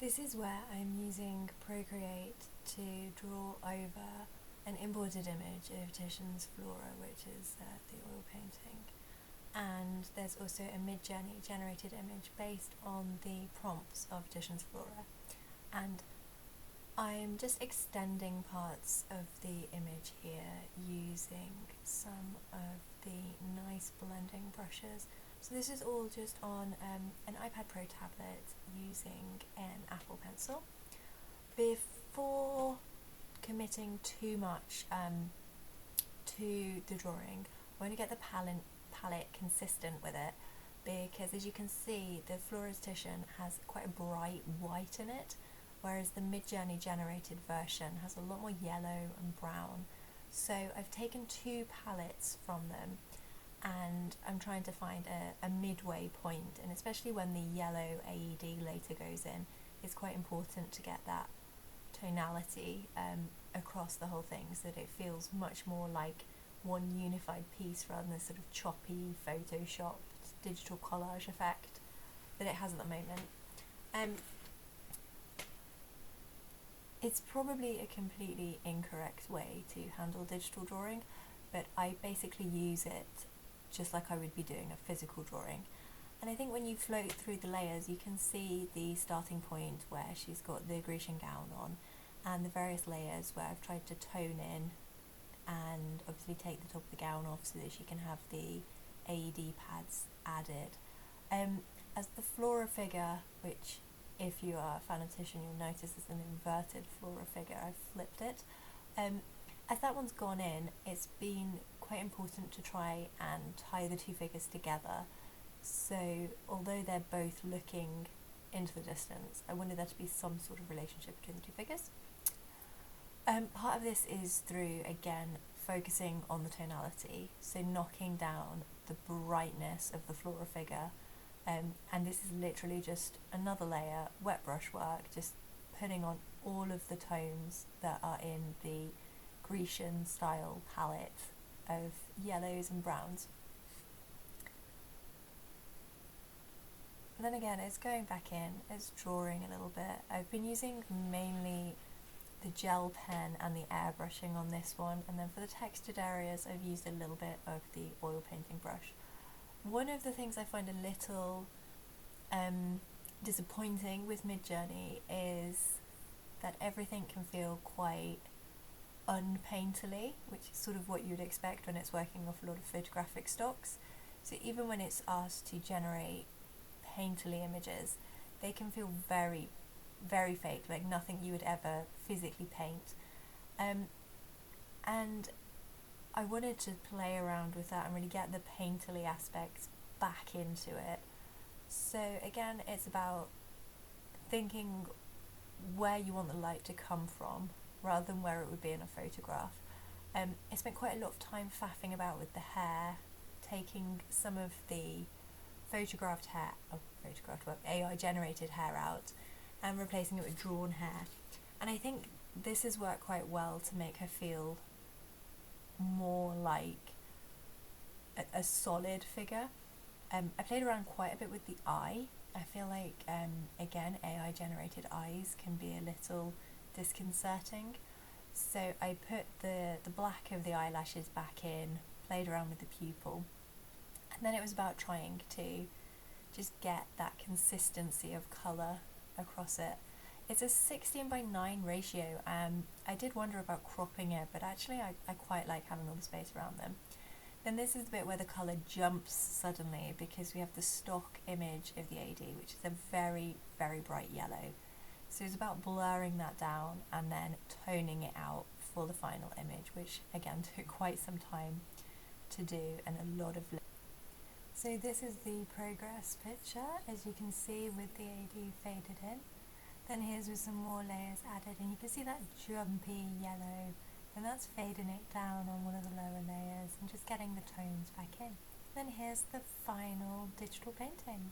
This is where I'm using ProCreate to draw over an imported image of Titian's Flora, which is the oil painting. And there's also a Midjourney generated image based on the prompts of Titian's Flora. And I'm just extending parts of the image here using some of the nice blending brushes. So this is all just on an iPad Pro tablet using an Apple Pencil. Before committing too much to the drawing, I want to get the palette consistent with it, because as you can see, the Flora's Titian has quite a bright white in it, whereas the Midjourney generated version has a lot more yellow and brown. So I've taken two palettes from them and I'm trying to find a midway point, and especially when the yellow AED later goes in, it's quite important to get that tonality across the whole thing so that it feels much more like one unified piece rather than this sort of choppy photoshopped digital collage effect that it has at the moment. It's probably a completely incorrect way to handle digital drawing, but I basically use it just like I would be doing a physical drawing. And I think when you float through the layers, you can see the starting point where she's got the Grecian gown on, and the various layers where I've tried to tone in and obviously take the top of the gown off so that she can have the AED pads added. As the Flora figure, which if you are a fan of Titian you'll notice is an inverted Flora figure, I've flipped it. As that one's gone in, it's been quite important to try and tie the two figures together. So although they're both looking into the distance, I wanted there to be some sort of relationship between the two figures. Part of this is through, again, focusing on the tonality, so knocking down the brightness of the Flora figure, and this is literally just another layer, wet brush work, just putting on all of the tones that are in the Grecian style palette of yellows and browns. And then again, it's going back in, it's drawing a little bit. I've been using mainly the gel pen and the airbrushing on this one, and then for the textured areas I've used a little bit of the oil painting brush. One of the things I find a little disappointing with Midjourney is that everything can feel quite unpainterly, which is sort of what you'd expect when it's working off a lot of photographic stocks. So even when it's asked to generate painterly images, they can feel very, very fake, like nothing you would ever physically paint. And I wanted to play around with that and really get the painterly aspects back into it. So again, it's about thinking where you want the light to come from rather than where it would be in a photograph. I spent quite a lot of time faffing about with the hair, taking some of the AI generated hair out and replacing it with drawn hair. And I think this has worked quite well to make her feel more like a solid figure. I played around quite a bit with the eye. I feel like, again, AI generated eyes can be a little disconcerting. So I put the black of the eyelashes back in, played around with the pupil, and then it was about trying to just get that consistency of colour across it. It's a 16:9 ratio. I did wonder about cropping it, but actually I quite like having all the space around them. Then this is the bit where the colour jumps suddenly, because we have the stock image of the AD, which is a very, very bright yellow. So it's about blurring that down and then toning it out for the final image, which again took quite some time to do and a lot of. So this is the progress picture, as you can see, with the AD faded in. Then here's with some more layers added, and you can see that jumpy yellow, and that's fading it down on one of the lower layers and just getting the tones back in. Then here's the final digital painting.